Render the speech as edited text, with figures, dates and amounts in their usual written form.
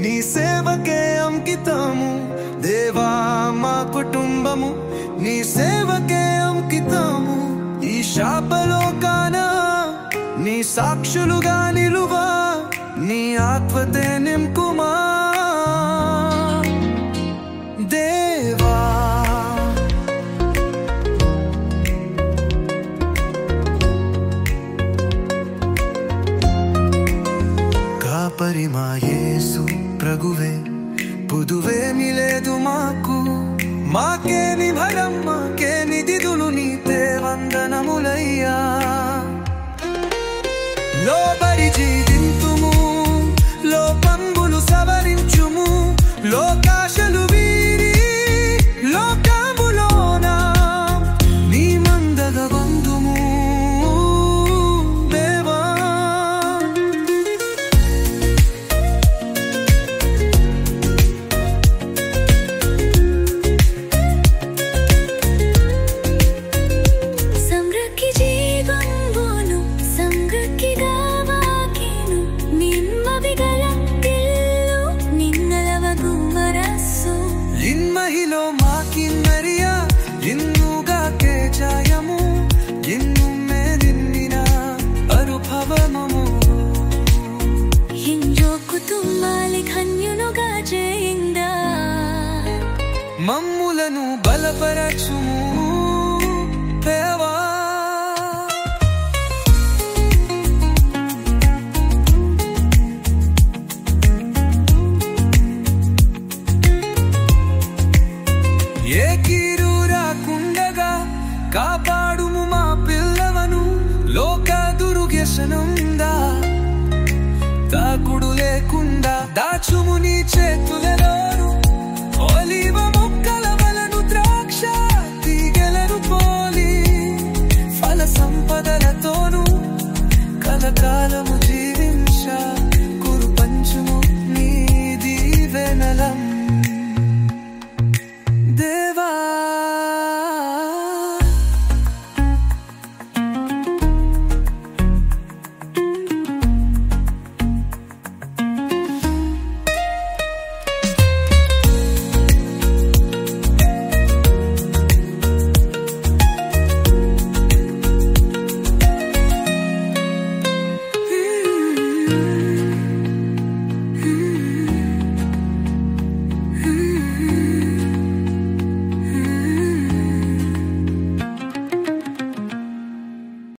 నీ సేవకే అంకితము దేవా మా కుటుంబము నీ సేవకే అంకితము ఈ శాపలోకాన నీ సాక్షులుగా నిలువా నీ ఆత్మతే నింపుమా దేవా కాపరి మా యేసు ప్రభువే పుదువేమీ లేదు మాకేని భరం మాకేని దిదులు నీతే వందనములయ్యా లోబడి జీవింతుము లోపంబులు సవరించుము లోకాశలు వీరి లోకములోన నీ మందగ వందుము దేవా మహిలో మాకిన్నరియా ఇన్నుగా కేజాయము ఇన్ను మేదిన్నిన అనుభవమము ఇంజోకుతుమ్మాలి ధన్యునుగా చేయిందా మమ్ములను బలపరచుము దేవా ఏ కీడు రాకుండగా కాపాడుము మా పిల్లవను లోక దుర్వ్యసనందా తాకుడు లేకుండా దాచుము నీ చేతులలో